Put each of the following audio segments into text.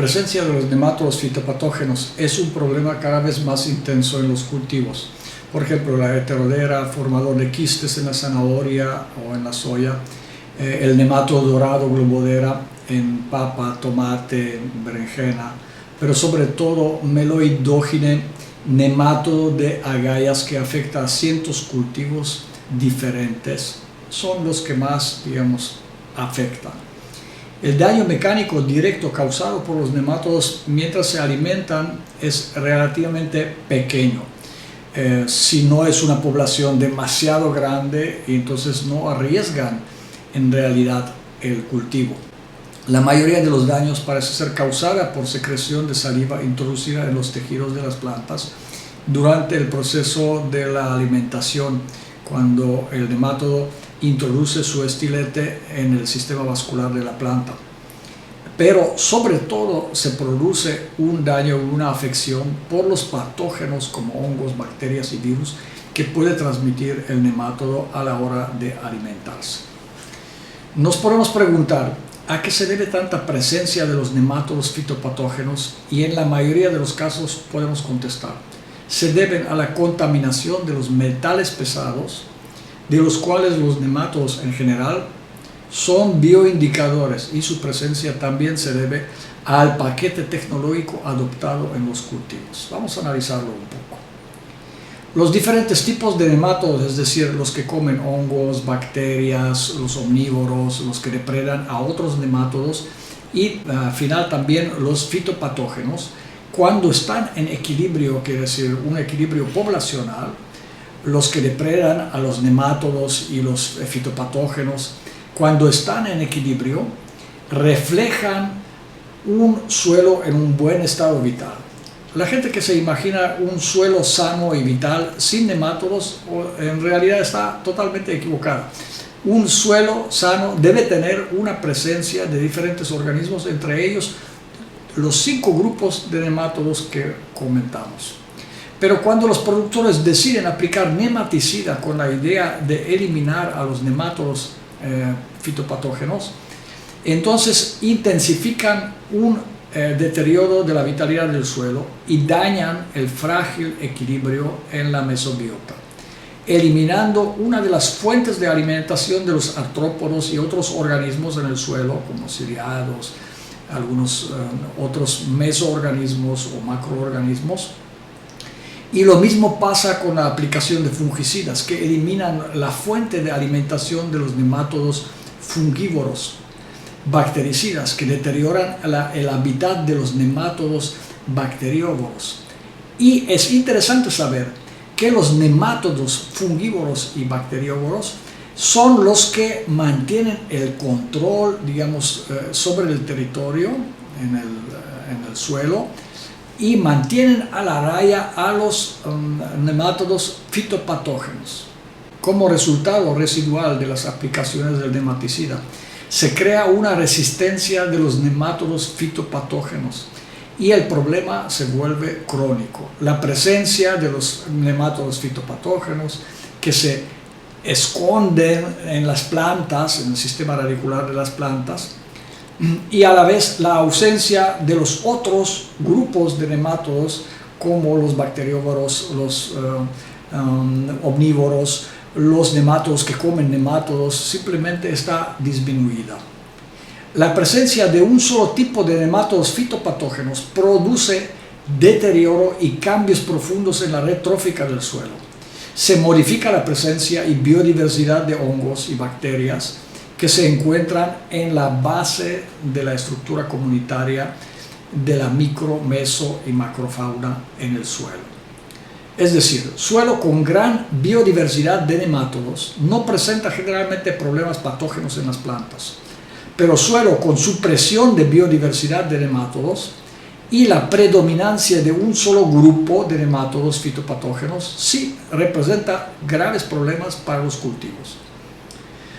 presencia de los nemátodos fitopatógenos es un problema cada vez más intenso en los cultivos. Por ejemplo, la heterodera, formador de quistes en la zanahoria o en la soya, el nematodo dorado globodera en papa, tomate, berenjena, pero sobre todo meloidógine, nematodo de agallas que afecta a cientos cultivos diferentes, son los que más, afectan. El daño mecánico directo causado por los nemátodos mientras se alimentan es relativamente pequeño. Si no es una población demasiado grande, entonces no arriesgan en realidad el cultivo. La mayoría de los daños parece ser causada por secreción de saliva introducida en los tejidos de las plantas durante el proceso de la alimentación, cuando el nemátodo introduce su estilete en el sistema vascular de la planta. Pero sobre todo se produce un daño, una afección por los patógenos como hongos, bacterias y virus que puede transmitir el nemátodo a la hora de alimentarse. Nos podemos preguntar, ¿a qué se debe tanta presencia de los nemátodos fitopatógenos? Y en la mayoría de los casos podemos contestar, se deben a la contaminación de los metales pesados, de los cuales los nemátodos en general son bioindicadores, y su presencia también se debe al paquete tecnológico adoptado en los cultivos. Vamos a analizarlo un poco. Los diferentes tipos de nemátodos, es decir, los que comen hongos, bacterias, los omnívoros, los que depredan a otros nemátodos y al final también los fitopatógenos, cuando están en equilibrio, quiere decir un equilibrio poblacional, los que depredan a los nemátodos y los fitopatógenos, cuando están en equilibrio, reflejan un suelo en un buen estado vital. La gente que se imagina un suelo sano y vital sin nemátodos, en realidad está totalmente equivocada. Un suelo sano debe tener una presencia de diferentes organismos, entre ellos los 5 grupos de nemátodos que comentamos. Pero cuando los productores deciden aplicar nematicida con la idea de eliminar a los nemátodos fitopatógenos, entonces intensifican un deterioro de la vitalidad del suelo y dañan el frágil equilibrio en la mesobiota, eliminando una de las fuentes de alimentación de los artrópodos y otros organismos en el suelo, como ciliados, algunos otros mesoorganismos o macroorganismos. Y lo mismo pasa con la aplicación de fungicidas, que eliminan la fuente de alimentación de los nemátodos fungívoros, bactericidas, que deterioran el hábitat de los nemátodos bacterióvoros. Y es interesante saber que los nemátodos fungívoros y bacterióvoros son los que mantienen el control, sobre el territorio, en el suelo, y mantienen a la raya a los nemátodos fitopatógenos. Como resultado residual de las aplicaciones del nematicida, se crea una resistencia de los nemátodos fitopatógenos y el problema se vuelve crónico. La presencia de los nemátodos fitopatógenos que se esconden en las plantas, en el sistema radicular de las plantas, y a la vez la ausencia de los otros grupos de nemátodos como los bacterióvoros, los omnívoros, los nemátodos que comen nemátodos, simplemente está disminuida. La presencia de un solo tipo de nemátodos fitopatógenos produce deterioro y cambios profundos en la red trófica del suelo. Se modifica la presencia y biodiversidad de hongos y bacterias que se encuentran en la base de la estructura comunitaria de la micro, meso y macrofauna en el suelo. Es decir, suelo con gran biodiversidad de nemátodos no presenta generalmente problemas patógenos en las plantas, pero suelo con supresión de biodiversidad de nemátodos y la predominancia de un solo grupo de nemátodos fitopatógenos sí representa graves problemas para los cultivos.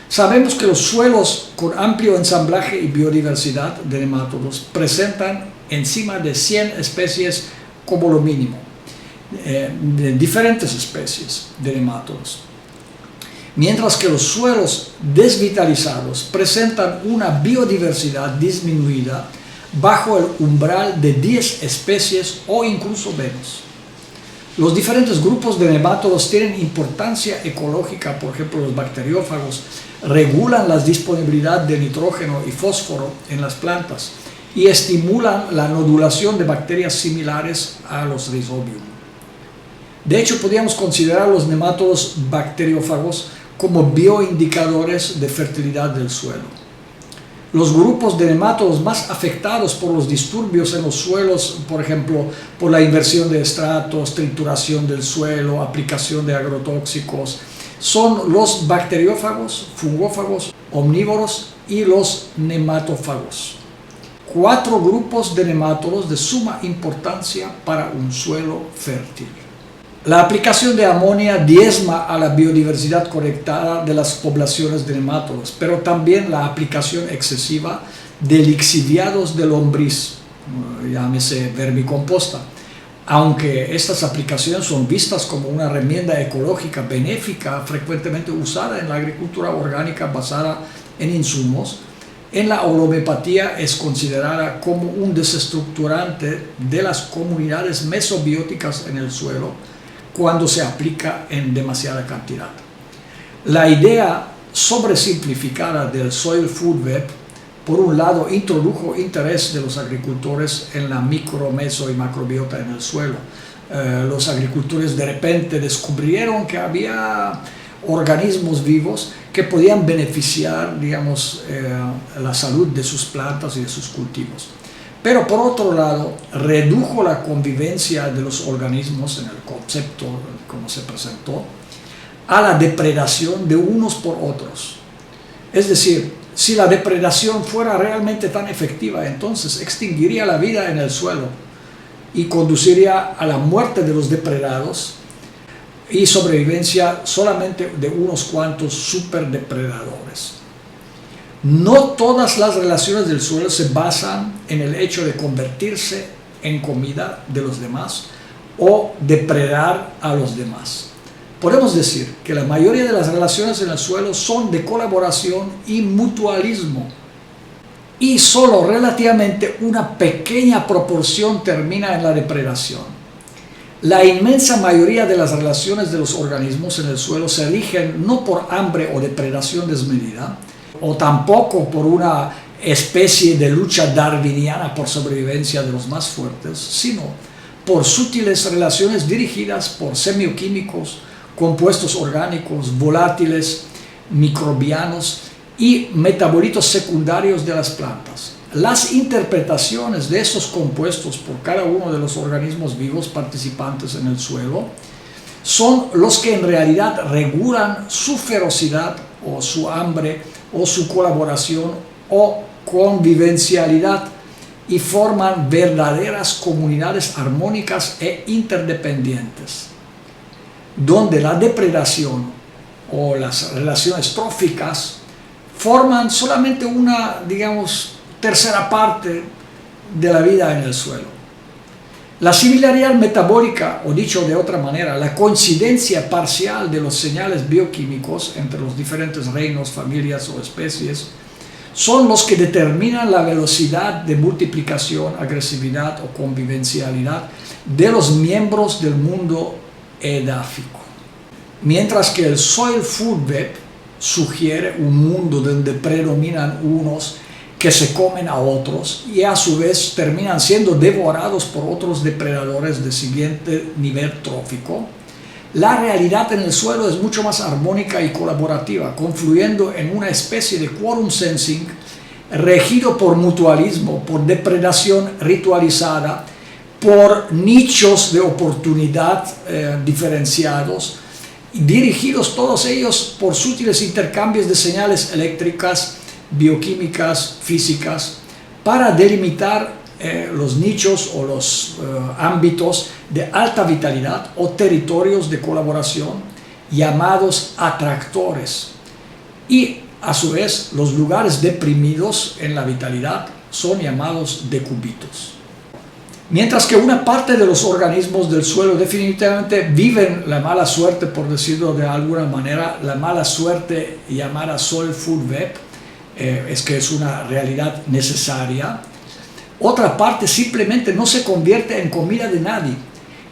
Sabemos que los suelos con amplio ensamblaje y biodiversidad de nemátodos presentan encima de 100 especies como lo mínimo, de diferentes especies de nemátodos. Mientras que los suelos desvitalizados presentan una biodiversidad disminuida, bajo el umbral de 10 especies o incluso menos. Los diferentes grupos de nemátodos tienen importancia ecológica. Por ejemplo, los bacteriófagos regulan la disponibilidad de nitrógeno y fósforo en las plantas y estimulan la nodulación de bacterias similares a los Rhizobium. De hecho, podríamos considerar los nemátodos bacteriófagos como bioindicadores de fertilidad del suelo. Los grupos de nemátodos más afectados por los disturbios en los suelos, por ejemplo, por la inversión de estratos, trituración del suelo, aplicación de agrotóxicos, son los bacteriófagos, fungófagos, omnívoros y los nematófagos. 4 grupos de nemátodos de suma importancia para un suelo fértil. La aplicación de amonia diezma a la biodiversidad conectada de las poblaciones de nemátodos, pero también la aplicación excesiva de lixiviados de lombriz, llámese vermicomposta. Aunque estas aplicaciones son vistas como una herramienta ecológica benéfica, frecuentemente usada en la agricultura orgánica basada en insumos, en la holomepatía es considerada como un desestructurante de las comunidades mesobióticas en el suelo cuando se aplica en demasiada cantidad. La idea sobresimplificada del Soil Food Web, por un lado, introdujo interés de los agricultores en la micro, meso y macrobiota en el suelo. Los agricultores de repente descubrieron que había organismos vivos que podían beneficiar, digamos, la salud de sus plantas y de sus cultivos. Pero por otro lado, redujo la convivencia de los organismos en el concepto como se presentó a la depredación de unos por otros. Es decir, si la depredación fuera realmente tan efectiva, entonces extinguiría la vida en el suelo y conduciría a la muerte de los depredados y sobrevivencia solamente de unos cuantos superdepredadores. No todas las relaciones del suelo se basan en el hecho de convertirse en comida de los demás o depredar a los demás. Podemos decir que la mayoría de las relaciones en el suelo son de colaboración y mutualismo, y solo relativamente una pequeña proporción termina en la depredación. La inmensa mayoría de las relaciones de los organismos en el suelo se rigen no por hambre o depredación desmedida, o tampoco por una especie de lucha darwiniana por sobrevivencia de los más fuertes, sino por sutiles relaciones dirigidas por semioquímicos, compuestos orgánicos, volátiles, microbianos y metabolitos secundarios de las plantas. Las interpretaciones de esos compuestos por cada uno de los organismos vivos participantes en el suelo son los que en realidad regulan su ferocidad o su hambre o su colaboración o convivencialidad y forman verdaderas comunidades armónicas e interdependientes, donde la depredación o las relaciones tróficas forman solamente una, digamos, tercera parte de la vida en el suelo. La similaridad metabólica, o dicho de otra manera, la coincidencia parcial de los señales bioquímicos entre los diferentes reinos, familias o especies, son los que determinan la velocidad de multiplicación, agresividad o convivencialidad de los miembros del mundo edáfico. Mientras que el Soil Food Web sugiere un mundo donde predominan unos que se comen a otros y a su vez terminan siendo devorados por otros depredadores de siguiente nivel trófico, la realidad en el suelo es mucho más armónica y colaborativa, confluyendo en una especie de quorum sensing regido por mutualismo, por depredación ritualizada, por nichos de oportunidad diferenciados, dirigidos todos ellos por sutiles intercambios de señales eléctricas, bioquímicas, físicas, para delimitar los nichos o los ámbitos de alta vitalidad o territorios de colaboración llamados atractores, y a su vez los lugares deprimidos en la vitalidad son llamados decúbitos. Mientras que una parte de los organismos del suelo definitivamente viven la mala suerte, por decirlo de alguna manera, la mala suerte llamada Soil Food Web, es que es una realidad necesaria. Otra parte simplemente no se convierte en comida de nadie.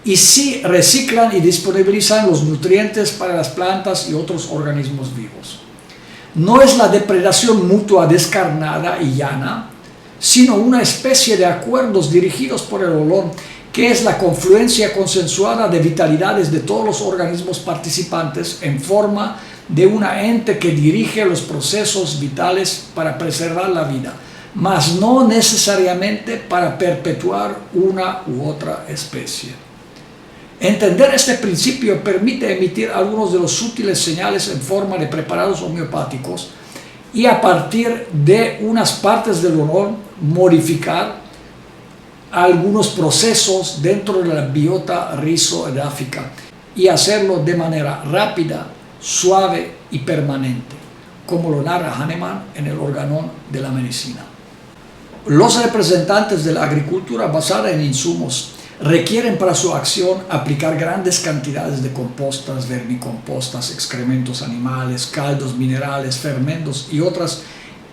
Y sí reciclan y disponibilizan los nutrientes para las plantas y otros organismos vivos. No es la depredación mutua descarnada y llana, sino una especie de acuerdos dirigidos por el olor, que es la confluencia consensuada de vitalidades de todos los organismos participantes en forma de una ente que dirige los procesos vitales para preservar la vida, mas no necesariamente para perpetuar una u otra especie. Entender este principio permite emitir algunos de los sutiles señales en forma de preparados homeopáticos y a partir de unas partes del olor modificar algunos procesos dentro de la biota rizoedáfica y hacerlo de manera rápida, suave y permanente, como lo narra Hahnemann en el Organon de la Medicina. Los representantes de la agricultura basada en insumos requieren para su acción aplicar grandes cantidades de compostas, vermicompostas, excrementos animales, caldos minerales, fermentos y otras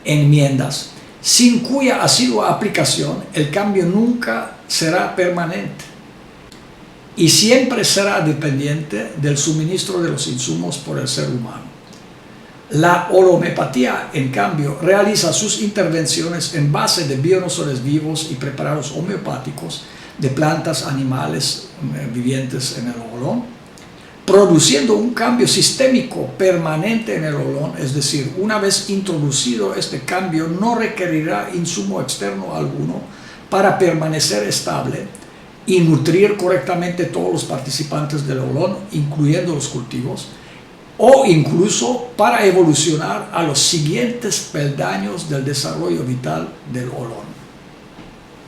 enmiendas, sin cuya asidua aplicación el cambio nunca será permanente y siempre será dependiente del suministro de los insumos por el ser humano. La holomeopatía, en cambio, realiza sus intervenciones en base de bionosores vivos y preparados homeopáticos de plantas, animales vivientes en el olón, produciendo un cambio sistémico permanente en el olón, es decir, una vez introducido este cambio no requerirá insumo externo alguno para permanecer estable y nutrir correctamente todos los participantes del olón, incluyendo los cultivos, o incluso para evolucionar a los siguientes peldaños del desarrollo vital del olón.